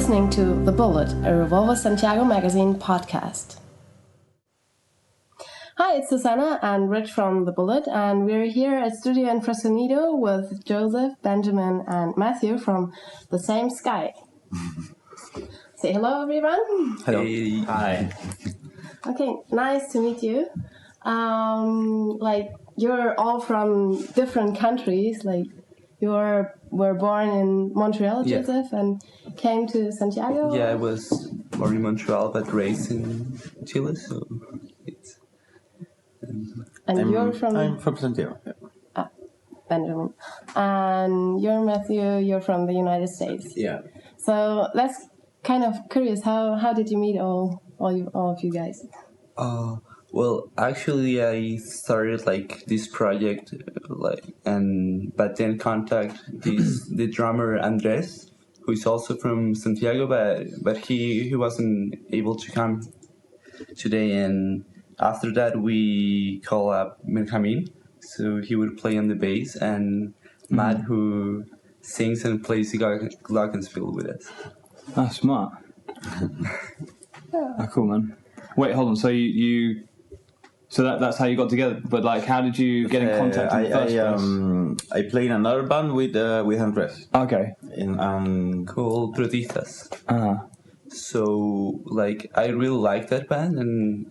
listening to The Bullet, a Revolver Santiago Megazine podcast. Hi, it's Susanna and Rich from The Bullet, and we're here at Studio Infrasondido with Joseph, Benjamin, and Matthew from the same sky. Say hello, everyone. Hello. Hey. Hi. Okay, nice to meet you. You're all from different countries. Like, were born in Montreal, Joseph, and came to Santiago? Yeah, I was born in Montreal but raised in Chile, so it's... you're from... I'm from Santiago. Benjamin. And you're Matthew, you're from the United States. Yeah. So that's kind of curious. How did you meet all of you guys? Well, actually, I started this project, but then contact the drummer Andres, who is also from Santiago, but he wasn't able to come today. And after that, we call up Benjamin, so he would play on the bass, and Matt, who sings and plays the glockenspiel with us. That's smart. Oh, cool, man. Wait, hold on. So that's how you got together. But how did you get in contact in the first place? I play in another band with Andres. Okay. Called Periodistas. So I really liked that band, and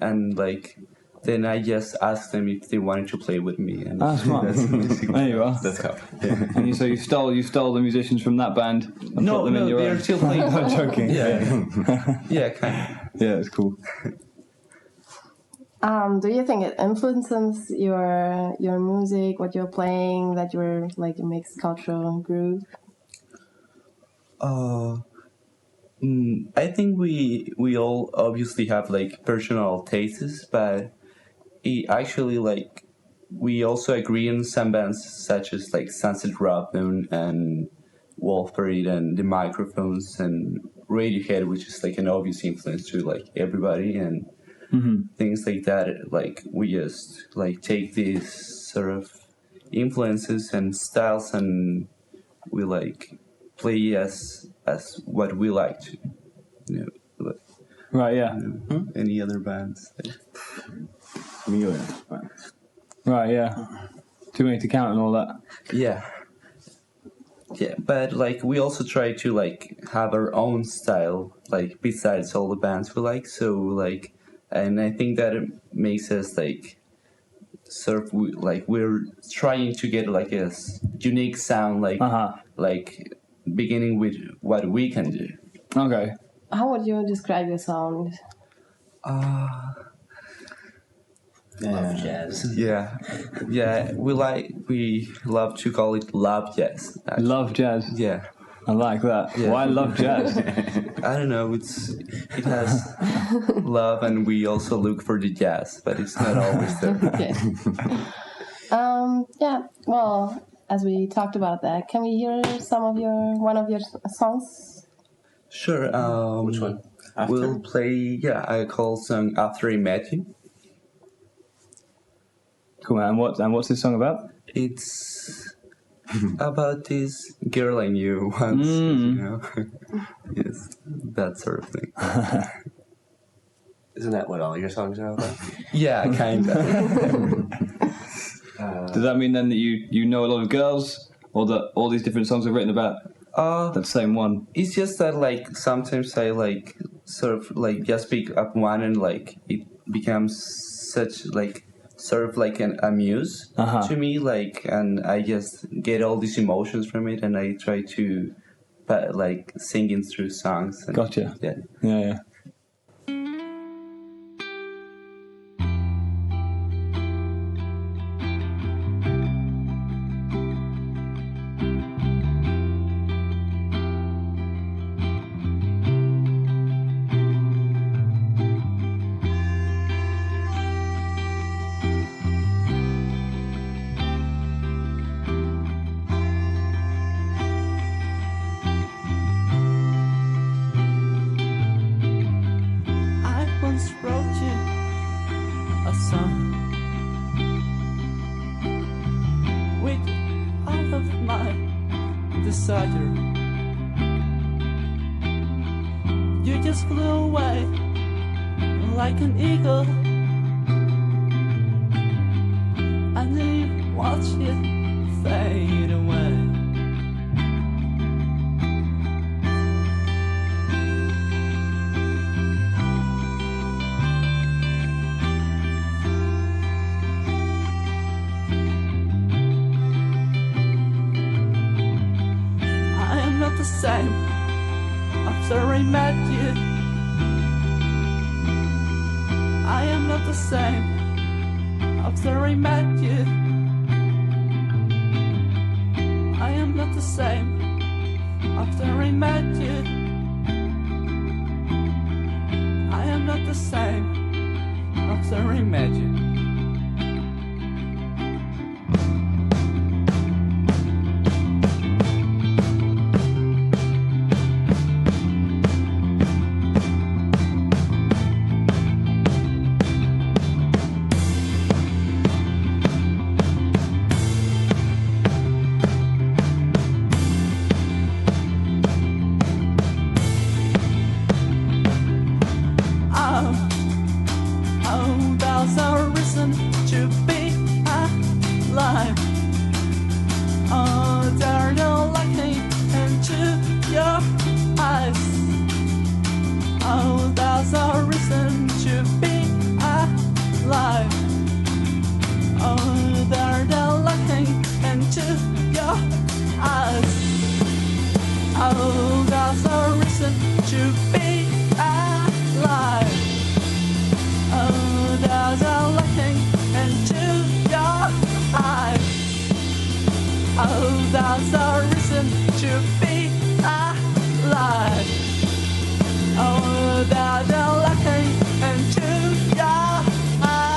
then I just asked them if they wanted to play with me. And smart. There you are. That's how. Yeah. And so you stole the musicians from that band and put them in your they're own. still playing. I'm joking. Yeah, kind of. Yeah, it's cool. Do you think it influences your music, what you're playing, that you're a mixed cultural group? I think we all obviously have personal tastes, but actually we also agree on some bands such as Sunset Robin and Wolf Parade and the Microphones and Radiohead, which is an obvious influence to everybody, and things like that. We just take these sort of influences and styles, and we play as what we like to, Right, yeah. Any other bands? Right, yeah. Too many to count and all that. Yeah, but we also try to have our own style, besides all the bands we like. So and I think that it makes us sort of we're trying to get a unique sound, beginning with what we can do. Okay. How would you describe your sound? Love jazz. Yeah. We love to call it love jazz. Actually. Love jazz. Yeah. I like that. Yeah. Why love jazz? I don't know. It has love, and we also look for the jazz, but it's not always there. Okay. Yeah. Well, as we talked about that, can we hear one of your songs? Sure. Which one? After? We'll play. I call song After I Met You. Cool, man. And what's this song about? It's about this girl I knew once. Yes, that sort of thing. Isn't that what all your songs are about? Yeah, kind of. Does that mean then that you know a lot of girls, or that all these different songs are written about that same one? It's just that sometimes I sort of just pick up one, and it becomes such sort of a muse to me, and I just get all these emotions from it, and I try to sing it through songs. And, Gotcha. Yeah. desire. You just flew away like an eagle. And then you watch it fade away. I am not the same after I met you. I am not the same after I met you. I am not the same after I met you. I am not the same after I met you. There's a reason to be alive. Oh, there's no looking into your eyes. Oh, there's a reason to be alive. Oh, there's no looking into your eyes. Oh, there's a reason to be alive. Oh, there's a looking into your eyes. Oh, there's a reason to be alive. Oh, there's a looking into your eyes.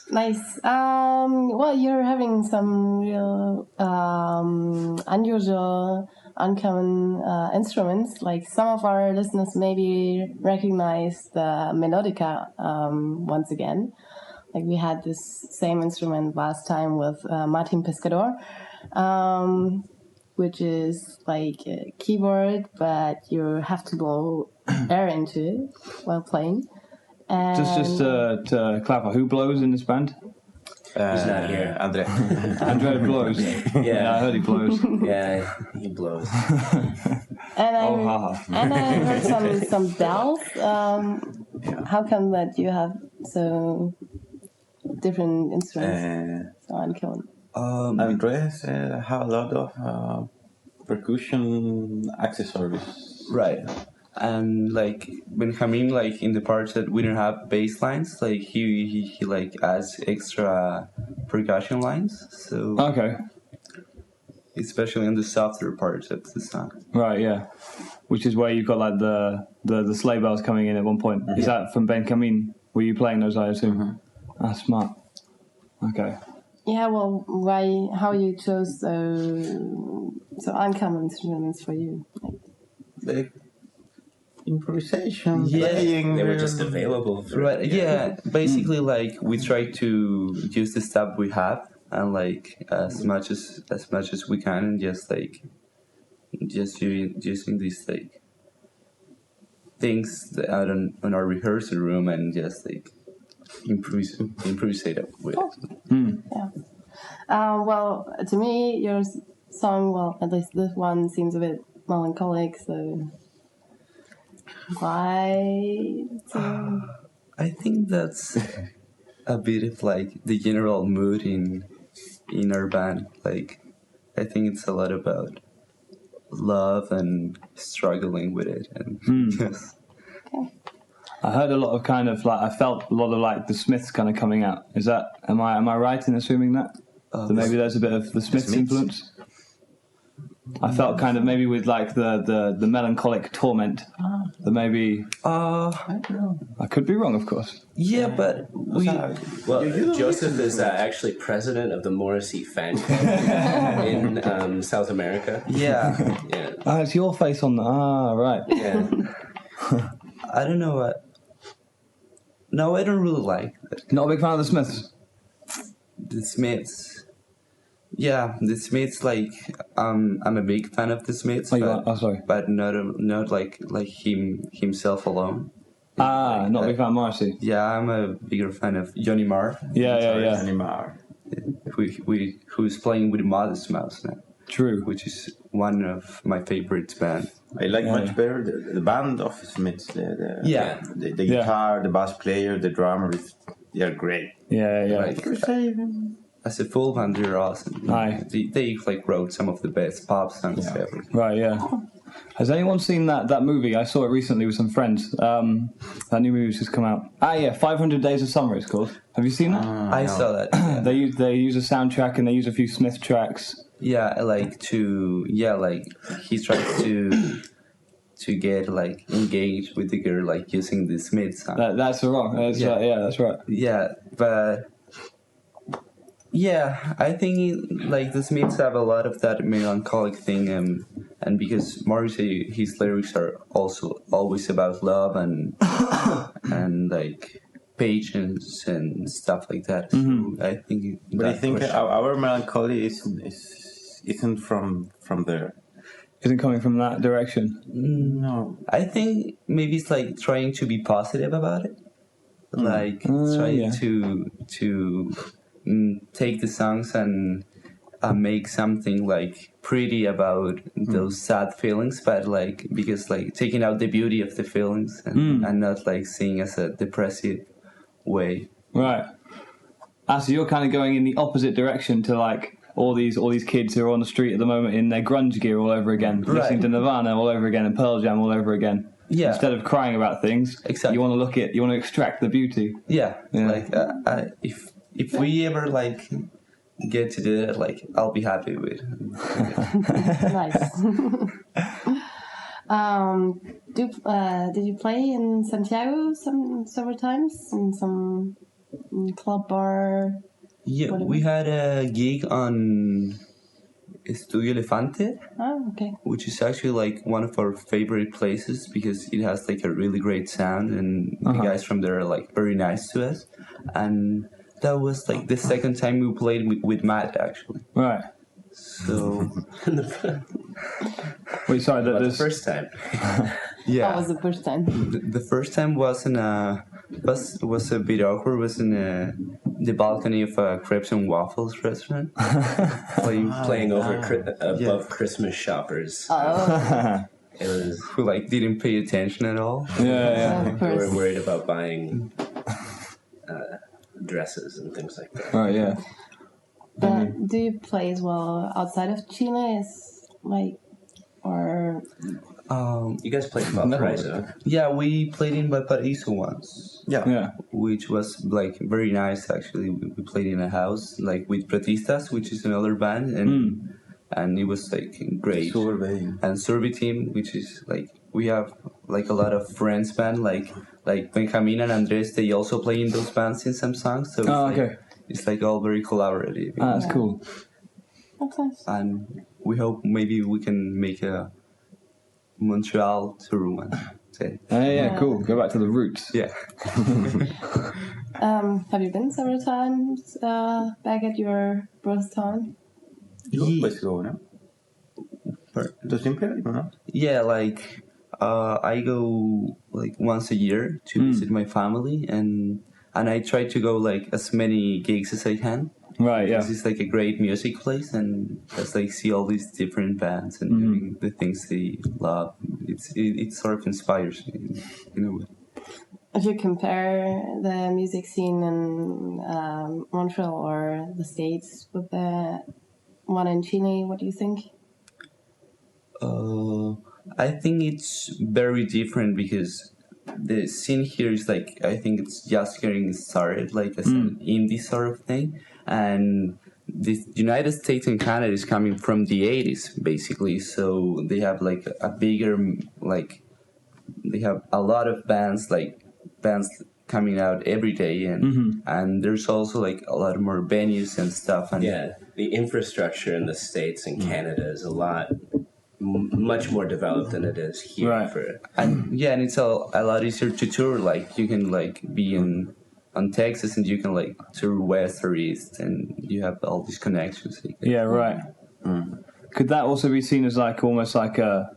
Nice. Well, you're having some real unusual, uncommon instruments. Like some of our listeners maybe recognize the melodica once again. Like we had this same instrument last time with Martin Pescador, which is like a keyboard, but you have to blow air into it while playing. And just to clarify, who blows in this band? He's not here. Andre. Andre blows. Yeah, I heard he blows. Yeah, he blows. And I heard some bells. How come that you have so different instruments? So uncommon. And dress have a lot of percussion accessories. Right. And like Benjamin, like in the parts that we don't have bass lines, like he like adds extra percussion lines. So Okay. especially on the softer parts of the song. Right. Yeah. Which is where you've got like the sleigh bells coming in at one point. Is that from Benjamin? Were you playing those? I assume. Ah, smart. Okay. Yeah, well, why? How you chose so uncommon instruments for you? The improvisation, Yeah. playing. They were just available. Right. Yeah. Basically, like we try to use the stuff we have and like as much as we can, and just using these like things that out on our rehearsal room and just like improvise it with. Yeah. Well, to me, your song, well, at least this one seems a bit melancholic. So why? I think that's a bit of like the general mood in our band. Like, I think it's a lot about love and struggling with it, and yes. I heard a lot of kind of like I felt a lot of like the Smiths kind of coming out. Is that am I right in assuming that? So maybe there's a bit of the Smiths influence. I felt kind of maybe with like the melancholic torment. That maybe I don't know. I could be wrong, of course. Yeah, but Well, Joseph is actually president of the Morrissey fan club in South America. yeah, Yeah. Ah, it's your face on the right. Yeah. I don't know what. No, I don't really like Not a big fan of the Smiths. the Smiths. Yeah, the Smiths. Like, I'm a big fan of the Smiths. Oh, you but, are? Oh, sorry. But not like himself alone. Ah, not a big fan of Morrissey. Yeah, I'm a bigger fan of Johnny Marr. Yeah. Animar. Who's playing with Modest Mouse now, True. which is one of my favorite bands. I like Yeah. much better the band of Smiths. The Yeah. the guitar, the bass player, the drummer. They are great. Yeah. Like, as a full band, they're awesome. Aye. They like wrote some of the best pop songs ever. Right, yeah. Has anyone seen that movie? I saw it recently with some friends. That new movie's just come out. Ah, yeah, 500 Days of Summer it's called. Have you seen that? I saw that. Yeah. They use a soundtrack and they use a few Smith tracks. Yeah, like he tries to get like engaged with the girl, like using the Smith song. That's wrong. That's Yeah. right, yeah, that's right. Yeah, but yeah, I think like the Smiths have a lot of that melancholic thing, and because Morrissey, his lyrics are also always about love and like patience and stuff like that. So I think. But I think our melancholy isn't from there. Isn't coming from that direction. No. I think maybe it's like trying to be positive about it, like trying to take the songs and make something like pretty about those sad feelings, but like because like taking out the beauty of the feelings and not like seeing as a depressive way. Right. So you're kind of going in the opposite direction to like all these kids who are on the street at the moment in their grunge gear all over again, listening to Nirvana all over again and Pearl Jam all over again. Yeah. Instead of crying about things, Exactly. you want to extract the beauty. Yeah. Yeah. Like if we ever like get to do that, like I'll be happy with. Nice. Did you play in Santiago several times in some club bar? Yeah, Whatever. we had a gig on Estudio Elefante, Oh, okay. which is actually like one of our favorite places because it has like a really great sound and the guys from there are like very nice to us. And that was like the second time we played with Matt actually. Right. So Wait, sorry. The first time. yeah, That was the first time. the first time was a bit awkward. It was in the balcony of a crepes and waffles restaurant. Playing above Christmas shoppers. Oh, It was. Who like didn't pay attention at all. Yeah. of We were course. worried about buying dresses and things like that. Right, yeah. But do you play as well outside of Chile? Is like, or You guys played in Valparaiso. Yeah, we played in Valparaiso once. Yeah. Which was like very nice actually. We played in a house like with Protistas, which is another band, and it was like great. Survey. And Survey Team, which is like we have like a lot of friends band like Benjamin and Andres. They also play in those bands in some songs. So it's like all very collaborative. That's cool. that's nice. And we hope maybe we can make a Montreal tour one day. Yeah, cool. Go back to the roots. Yeah. Have you been several times back at your birth town? Pues go, ¿no? ¿Tú siempre? ¿No? Yeah, like I go like once a year to visit my family, and I try to go like as many gigs as I can. Right, yeah. This is like a great music place, and just like see all these different bands and doing the things they love. It sort of inspires me in a way. If you compare the music scene in Montreal or the States with the one in Chile, what do you think? I think it's very different because the scene here is like, I think it's just getting started, like as an indie sort of thing. And the United States and Canada is coming from the 80s, basically. So they have like a bigger, like, they have a lot of bands coming out every day. And there's also like a lot more venues and stuff. And Yeah, the infrastructure in the States and Canada is a lot much more developed than it is here. Right. And it's a lot easier to tour. Like you can like be on Texas and you can like tour west or east, and you have all these connections. Yeah, right. Could that also be seen as like almost like a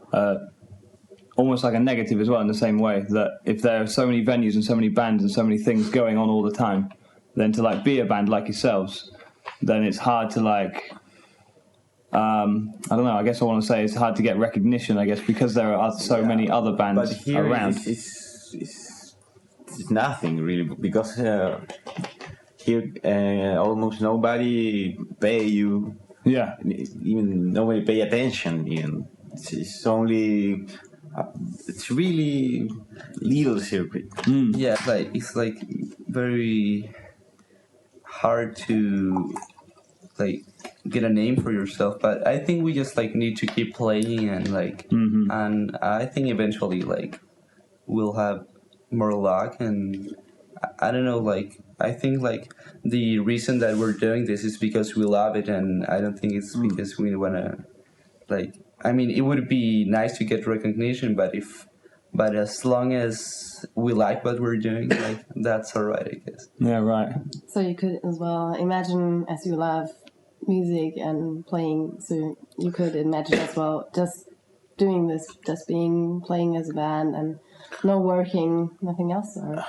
negative as well, in the same way that if there are so many venues and so many bands and so many things going on all the time, then to like be a band like yourselves, then it's hard to like I don't know, I guess I want to say it's hard to get recognition, I guess, because there are so many other bands But here around. It's nothing really, because here almost nobody pay you. Yeah. Even nobody pay attention. Even it's only it's really little circuit. Yeah, it's like very hard to like get a name for yourself, but I think we just like need to keep playing and like and I think eventually like we'll have more luck. And I don't know, like I think like the reason that we're doing this is because we love it, and I don't think it's because we want to like, I mean, it would be nice to get recognition, but as long as we like what we're doing, like that's all right, I guess. Yeah, right. So you could as well imagine, as you love music and playing, so you could imagine as well just doing this, just playing as a band and no working, nothing else, or...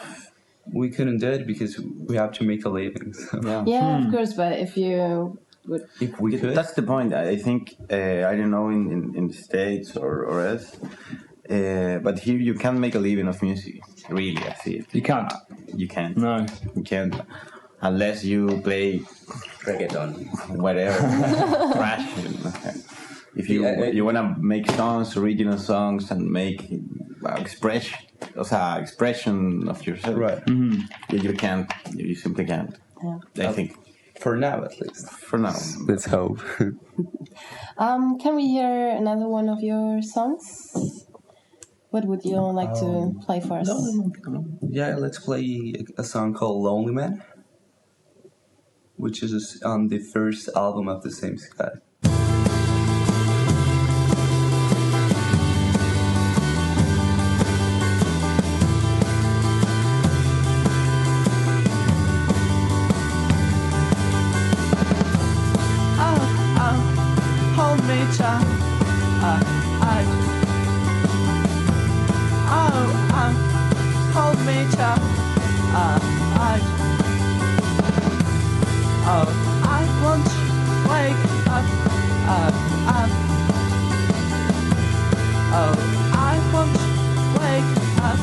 We couldn't do it because we have to make a living. So. Yeah, of course, but if you would... If we could. That's the point. I think I don't know in the States or else, but here you can't make a living of music. Really, I see it. You can't. You can't. No. You can't, unless you play Reggaeton. whatever, crash. If you want to make songs, original songs, and make expression of yourself, Right. You can't. You simply can't. Yeah. I think. For now, at least. For now. Let's hope. Can we hear another one of your songs? What would you like to play for us? Yeah, let's play a song called Lonely Man, which is on the first album of the same sky. Hold me tight. Hold me tight. I want to wake up. I want to wake up.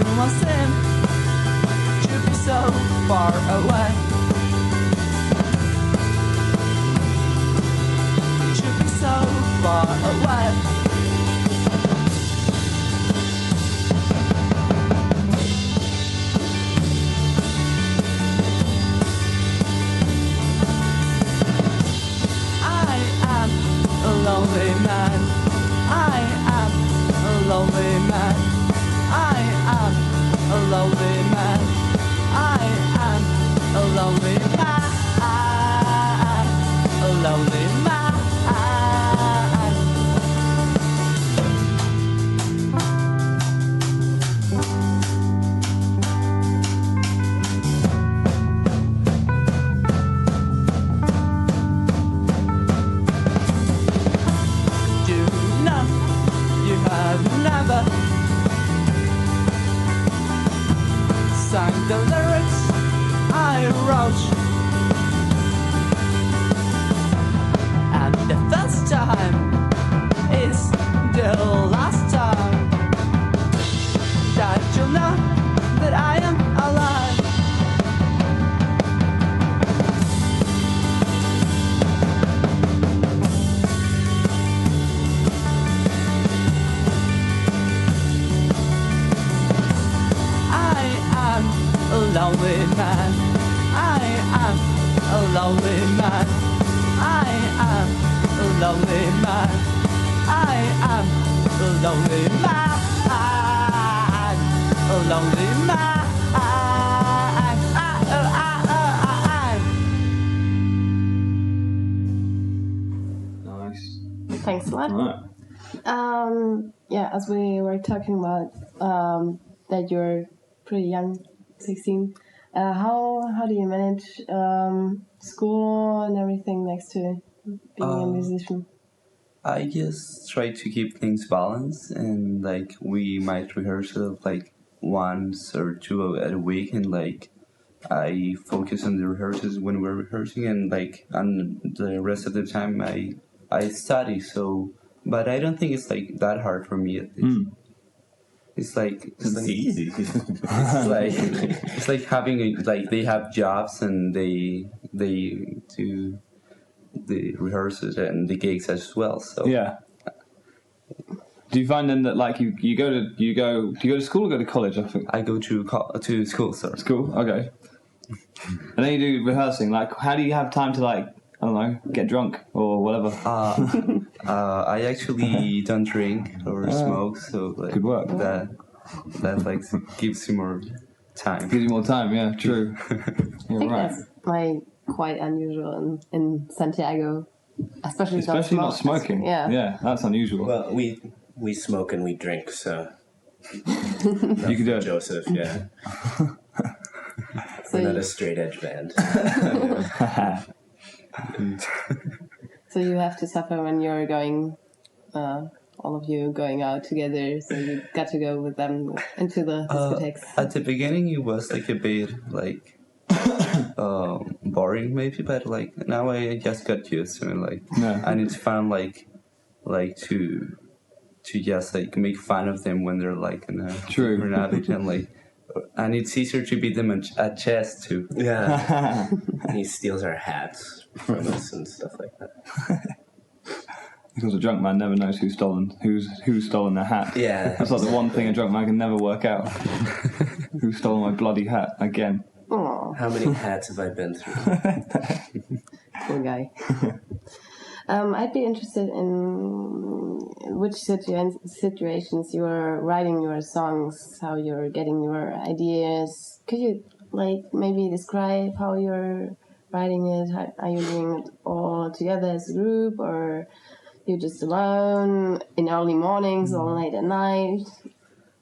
everyone seemed to be so far away. To be so far away. I am a lonely man. I am a lonely man. I am a lonely man. I am a lonely man. A lonely man. You know you have never sang the lyrics I wrote, and the first time is the last time that you'll know that I am alive. I am a lonely man. I am a lonely man. I am a lonely man. I am a lonely man. A lonely man. Nice. Thanks a lot. Right. Yeah, as we were talking about that you're pretty young, 16. How do you manage school and everything next to being a musician? I just try to keep things balanced, and like we might rehearse like once or two a week, and like I focus on the rehearsals when we're rehearsing, and like and the rest of the time I study. So, but I don't think it's like that hard for me at least. It's like It's easy. it's like having like they have jobs and they do the rehearsals and the gigs as well. So Yeah. Do you find then that like do you go to school or go to college? I think I go to school, sorry. school. Okay. And then you do rehearsing. Like, how do you have time to like I don't know get drunk or whatever? I actually don't drink or smoke, so like Good work. that like gives you more time. Gives you more time. Yeah, true. I You're think right. that's like quite unusual in Santiago, especially Especially not smoking. Yeah. Yeah, that's unusual. Well, we smoke and we drink, so You can do it. Joseph, yeah. So We're not you, a straight edge band. so you have to suffer when you're going, all of you going out together. So you got to go with them into the discotheques. At the beginning, it was like a bit like boring, maybe, but like now I just got used to it. Like, Yeah. and it's fun, like to just like make fun of them when they're like in a True. different habit, and like, and it's easier to beat them at chess too. Yeah. He steals our hats from us and stuff like that. Because a drunk man never knows who's stolen their hat. Yeah. That's like the one thing a drunk man can never work out. Who's stolen my bloody hat again? Aw, How many hats have I been through? poor guy. I'd be interested in which situations you are writing your songs, how you're getting your ideas. Could you like maybe describe how you're writing it? How, are you doing it all together as a group, or you're just alone in early mornings or late at night?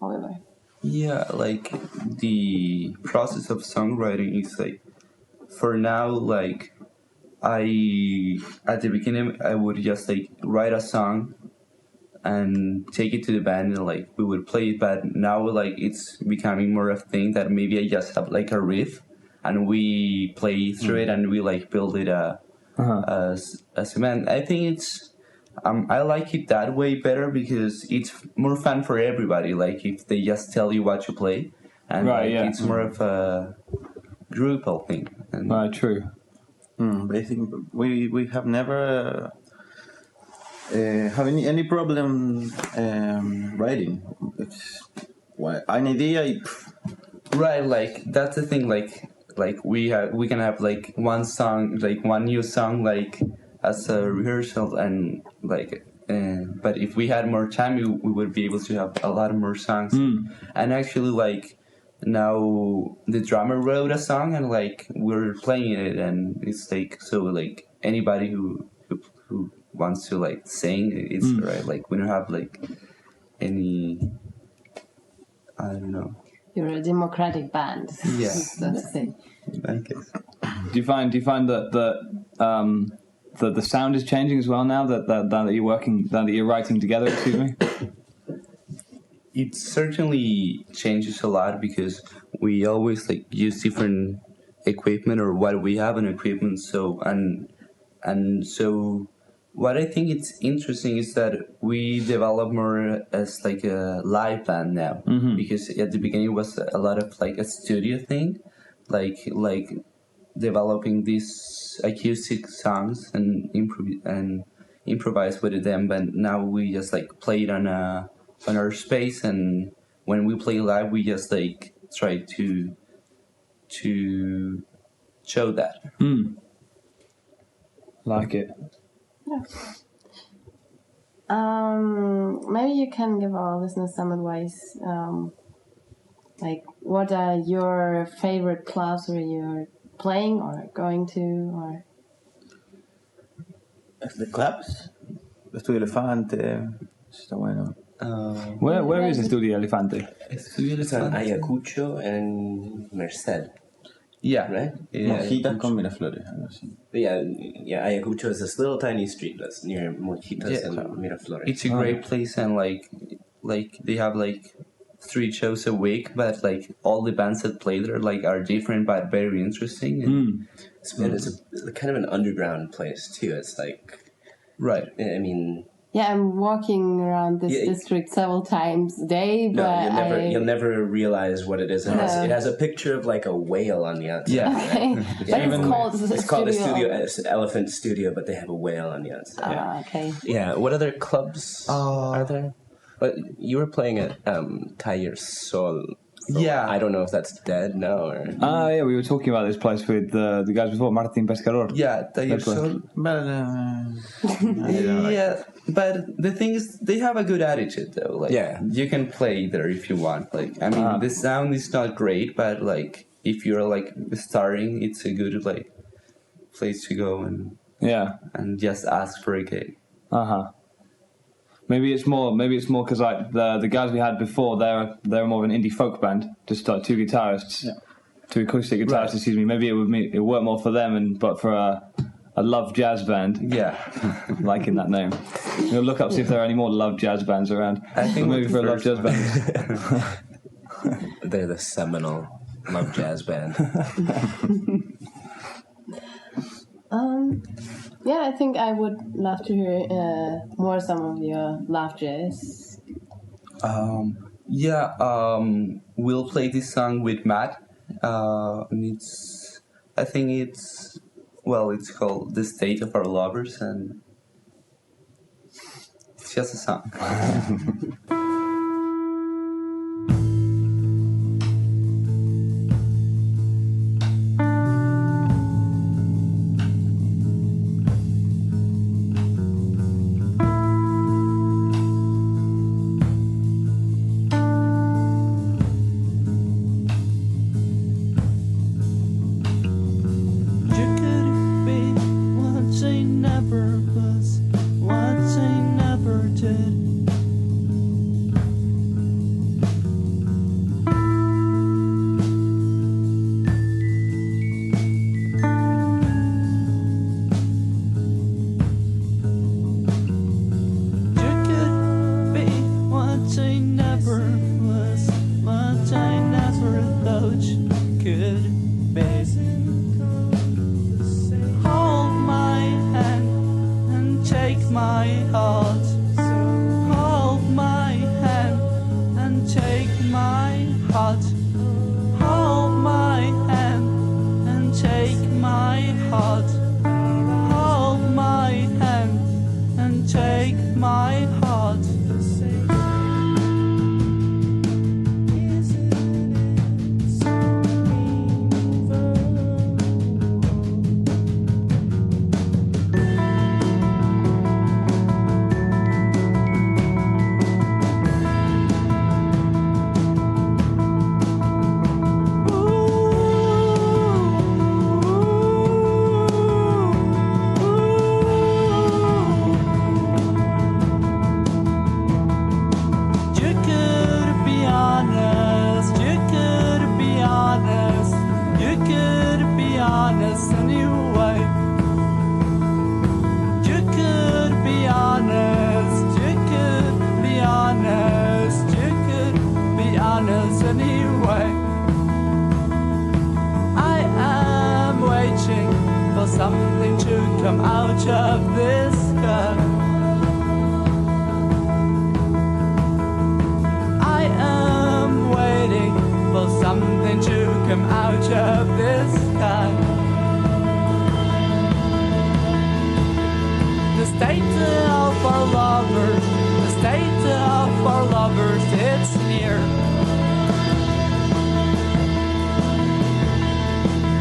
However. Yeah, like the process of songwriting is like, for now, like at the beginning I would just like write a song and take it to the band and like we would play it, but now like it's becoming more of a thing that maybe I just have like a riff and we play through it and we like build it as a band. I think I like it that way better because it's more fun for everybody. Like if they just tell you what to play, and it's more of a groupal thing. And Right, true. But I think we have never have any problem writing. It's an idea. Right, like that's the thing. Like we can have like one song, like one new song, like as a rehearsal, and like. But if we had more time, we would be able to have a lot more songs. And actually, like now the drummer wrote a song, and like we're playing it, and it's like so like anybody who wants to like sing, it's right. Like we don't have like any. I don't know. You're a democratic band. Yeah. So to say. I guess. Do you find that the sound is changing as well now that you're working, that you're writing together? Excuse me. It certainly changes a lot because we always like use different equipment or what we have in equipment. So and so what I think it's interesting is that we develop more as like a live band now, because at the beginning it was a lot of like a studio thing, like developing these acoustic songs and improvise with them. But now we just like play it on our space, and when we play live, we just like try to show that. Like it. Maybe you can give our listeners some advice. Like, what are your favorite clubs where you're playing or going to, or The clubs, Estudio Elefante, está bueno. Where is Estudio Elefante? It's on Ayacucho and Merced. Yeah, Right? Mojitas con Miraflores, algo así. Yeah, Ayacucho is this little tiny street that's near Mojitas and Miraflores. it's a great place, and like they have like 3 shows a week, but like all the bands that play there like are different but very interesting. And It's a kind of an underground place too. It's like, right. I mean, yeah, I'm walking around this Yeah. district several times a day, no, but you'll never realize what it is. It has a picture of like a whale on the outside. Yeah. Okay. But It's called the studio. It's Elephant Studio, but they have a whale on the outside. Okay. Yeah. What other clubs are there? But you were playing at Taller Sol. Yeah. I don't know if that's dead now or. Yeah, we were talking about this place with the guys before, Martin Pescador. Yeah, Taller Sol. But Yeah, but the thing is, they have a good attitude though. Like, Yeah. you can play there if you want. Like, I mean, the sound is not great, but like, if you're like starting, it's a good like place to go and just ask for a gig. Maybe it's more because like the guys we had before, they're more of an indie folk band, just like 2 guitarists, 2 acoustic guitarists. Right. Excuse me. Maybe it work more for them, but for a love jazz band, Yeah, liking that name. We'll look up see if there are any more love jazz bands around. I think But maybe for a love jazz band. They're the seminal love jazz band. Yeah, I think I would love to hear more some of your love jazz. We'll play this song with Matt. And it's called "The State of Our Lovers," and it's just a song. You could be what they never was, what they never did. You could be what they never was, what I never thought you could be. Hold my hand and take my heart. heart. Hold my hand and take my heart. Something to come out of this sky. I am waiting for something to come out of this sky. The state of our lovers, the state of our lovers, it's near.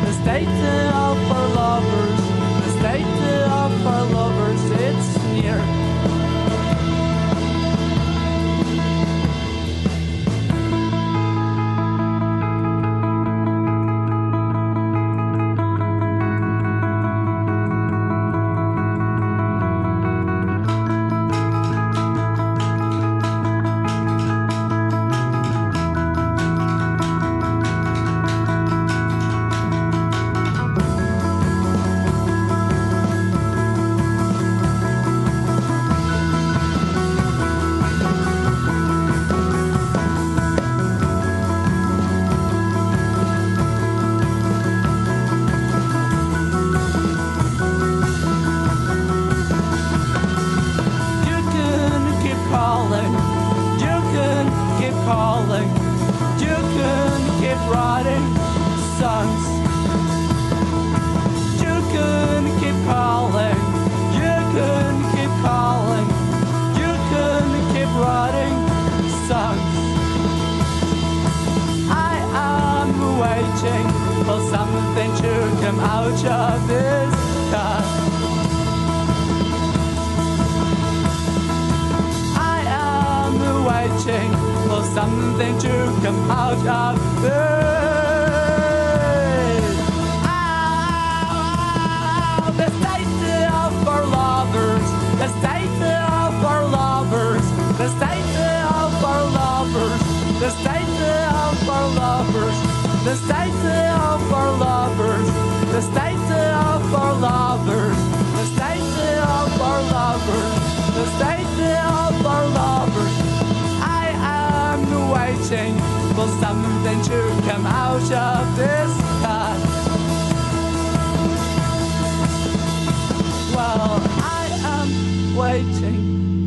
The state of our lovers, the state of our lovers, it's near. For something to come out of this sky. I am waiting for something to come out of this. The state of our lovers, the state of our lovers, the state of our lovers, the state of our lovers. The state of our lovers, the state of our lovers, the state of our lovers, the state of our lovers. I am waiting for something to come out of this sky. Well, I am waiting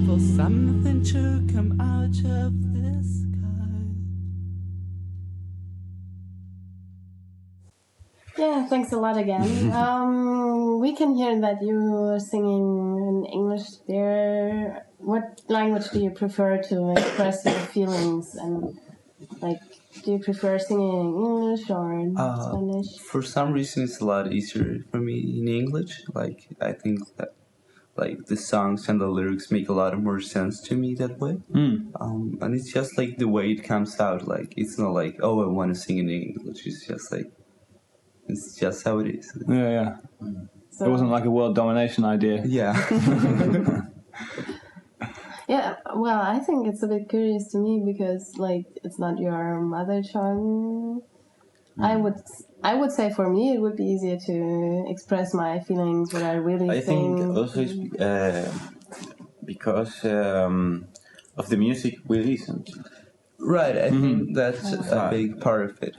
for something to come out of this sky. Yeah, thanks a lot again. We can hear that you are singing in English there. What language do you prefer to express your feelings? And, like, do you prefer singing in English or in Spanish? For some reason, it's a lot easier for me in English. Like, I think that like the songs and the lyrics make a lot more sense to me that way. And it's just like the way it comes out. Like, it's not like, oh, I want to sing in English. It's just like, it's just how it is. Yeah. So, it wasn't like a world domination idea. Yeah. Yeah, well, I think it's a bit curious to me because, like, it's not your mother tongue. I would say for me it would be easier to express my feelings, what I really I think. think also it's because of the music we listen to. Right, I think that's a big part of it.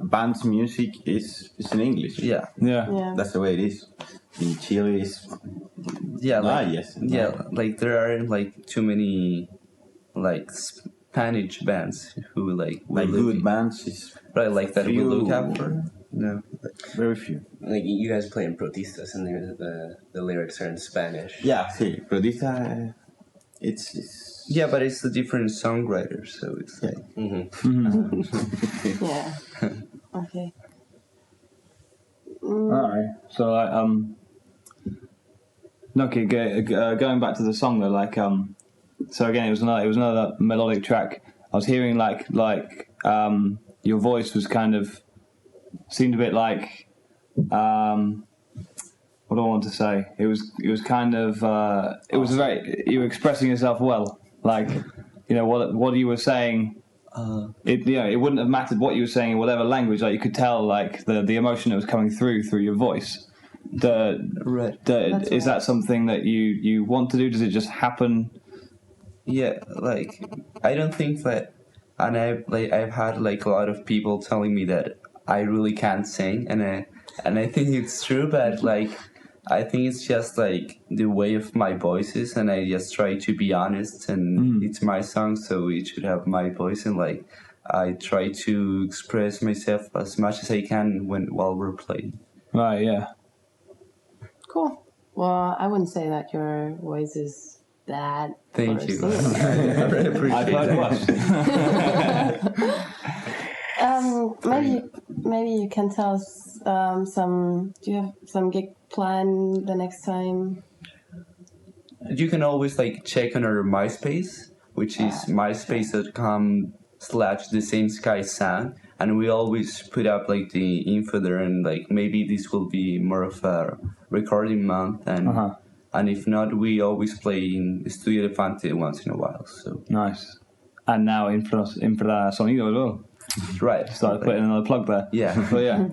Band's music is in English. Yeah. That's the way it is. In Chile, it's like there aren't like too many like Spanish bands who like good bands is right like that we look after. No. Very few. Like you guys play in protestas, and the lyrics are in Spanish. Yeah, sí. Periodista, it's Yeah, but it's a different songwriter, so it's like... Yeah. Okay. Alright. So okay, going back to the song though, like so again it was another melodic track. I was hearing like your voice was kind of seemed a bit like what do I want to say? It was kind of it was you were expressing yourself well, like what you were saying. It wouldn't have mattered what you were saying in whatever language. Like you could tell like the emotion that was coming through your voice. Is that something that you want to do? Does it just happen? Yeah, like I don't think that, and I've had like a lot of people telling me that I really can't sing, and I think it's true, but like I think it's just like the way of my voice is, and I just try to be honest, and it's my song, so it should have my voice, and like I try to express myself as much as I can while we're playing. Right. Yeah. Cool. Well, I wouldn't say that your voice is bad. Thank you. singing. I really appreciate Maybe you can tell us some. Do you have some gig plan the next time? You can always like check on our MySpace, which is myspace.com/thesameskysound, and we always put up like the info there, and like maybe this will be more of a recording month, and if not, we always play in Estudio once in a while. So Nice. And now Infrasondido as well. Right. Started putting another plug there. Yeah. But yeah.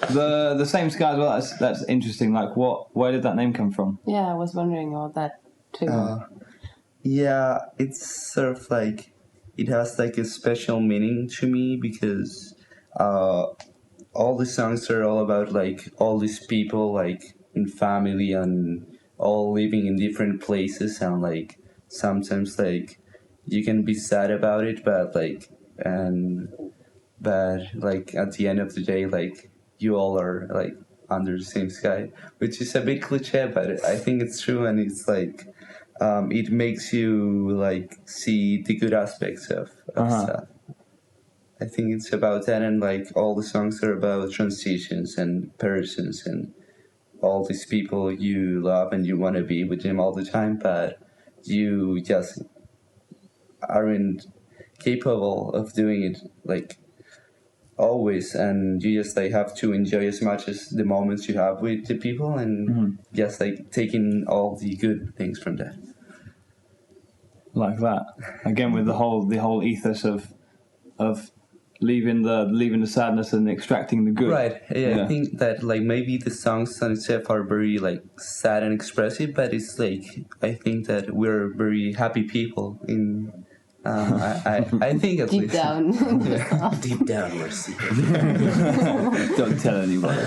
The same sky as well. That's interesting. Like, where did that name come from? Yeah, I was wondering about that too. Yeah, it's sort of like it has like a special meaning to me because all the songs are all about like all these people like in family and all living in different places, and like sometimes like you can be sad about it, but like at the end of the day, like you all are like under the same sky, which is a bit cliche, but I think it's true, and it's like it makes you like see the good aspects of stuff. I think it's about that, and like all the songs are about transitions and persons and all these people you love and you want to be with them all the time, but you just aren't capable of doing it like always, and you just like have to enjoy as much as the moments you have with the people, and just like taking all the good things from that. Like that again with the whole ethos of leaving the sadness and extracting the good. Right. Yeah. I think that like maybe the songs on itself are very like sad and expressive, but it's like I think that we're very happy people in. I think at Deep least. down. Deep down, we're secret. Don't tell anyone.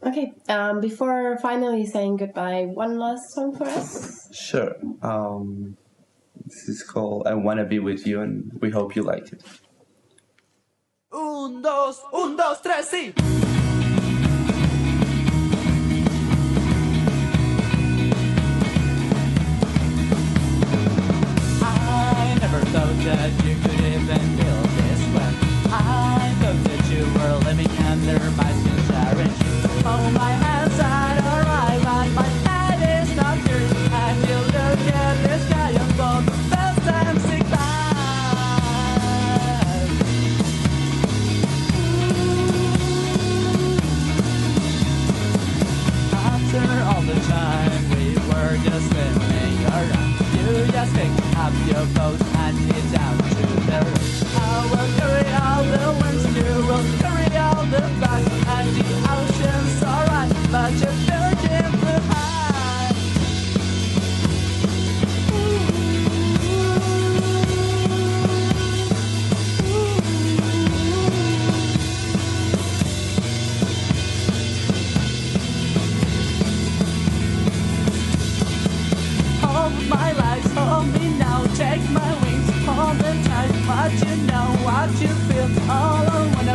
Okay, before finally saying goodbye, one last song for us. Sure. This is called "I Wanna Be With You," and we hope you like it. Un, dos, tres, sí. I never thought that you could even feel this way. I thought that you were living under my skin sharing. Oh, my hands are alright, but my head is not yours. And you look at the sky and go, best time sick After all the time we were just swimming around, you just pick up your boat and head down to the road. I will carry all the winds, you will carry all the bags, and the ocean's alright, but you're looking behind. Hold my legs, hold me now, take my wings, hold them tight. What you know, what you feel, all I wanna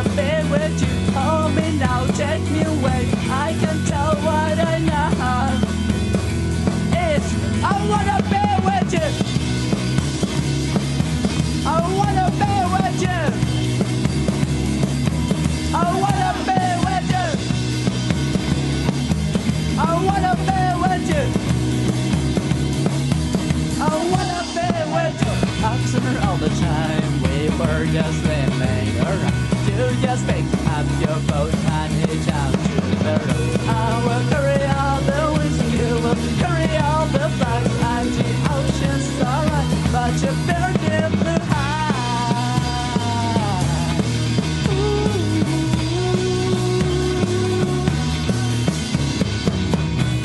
just remain around. You just pick up your boat and head down to the road. I will carry all the winds and you will carry all the flags, and the ocean's alright, but you better get the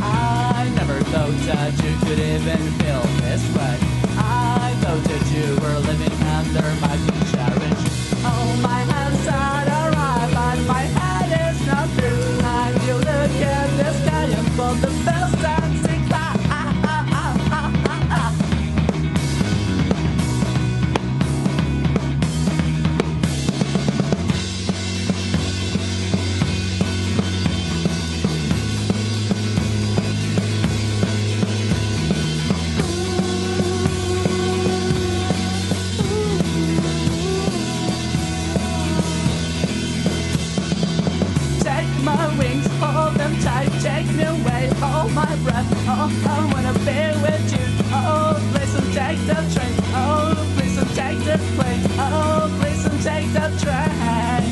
I never thought that you could even feel this way. I thought that you were living under my challenge. Oh, my hands are alright, but my head is not through. And you look at the sky and for the best and sing. Take me away, hold my breath. Oh, I wanna be with you. Oh, please don't take the train. Oh, please don't take the plane. Oh, please don't take the train.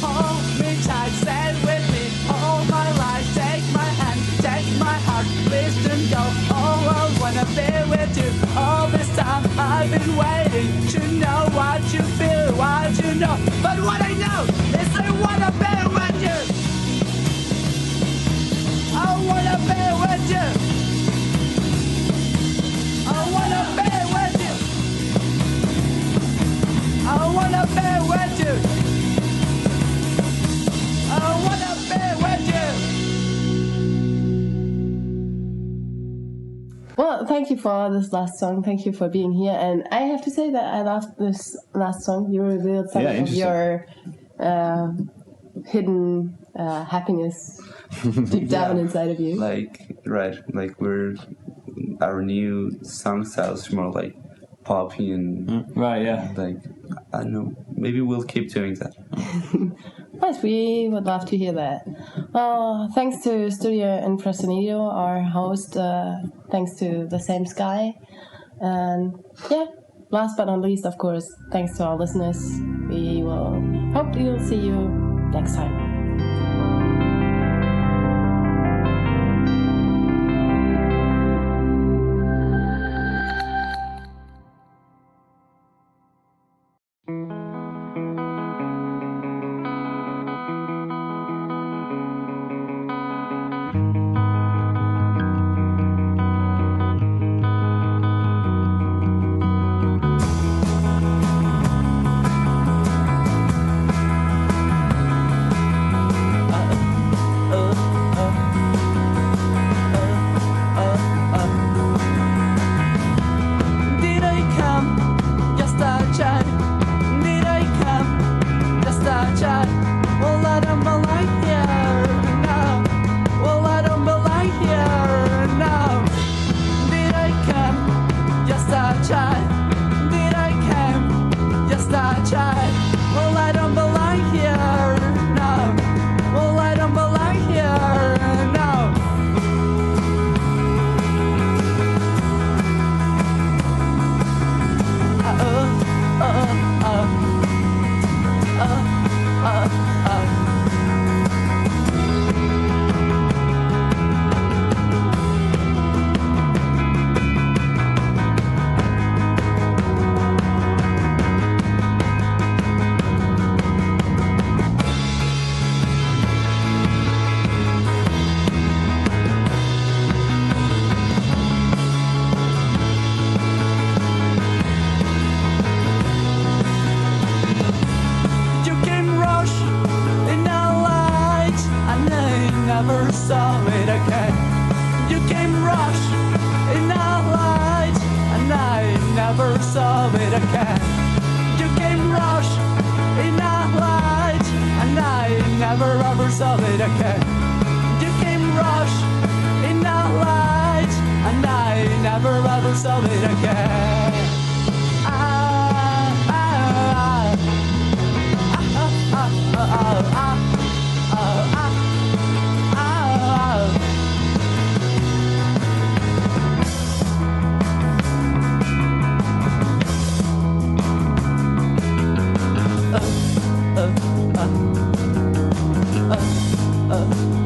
Hold me tight, stay with me all my life. Take my hand, take my heart. Please don't go. Oh, I wanna be with you. All this time I've been waiting to know what you feel, what you know. But what I know is I wanna be with you. I wanna be with you. I wanna be with you. I wanna be with you. I wanna be with you. Well, thank you for this last song. Thank you for being here. And I have to say that I loved this last song. You revealed some of your hidden happiness deep down inside of you. Like, right, like our new song sounds more like poppy and Right, yeah. like, I don't know, maybe we'll keep doing that. Nice, we would love to hear that. Well, thanks to Studio Infrasondido, our host. Thanks to The Same Sky. And yeah, last but not least, of course, thanks to our listeners. We will hope you'll see you next time.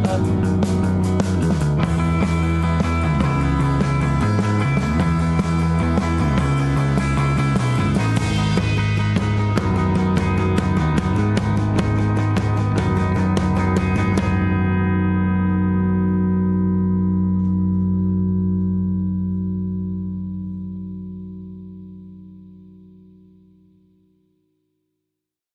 up.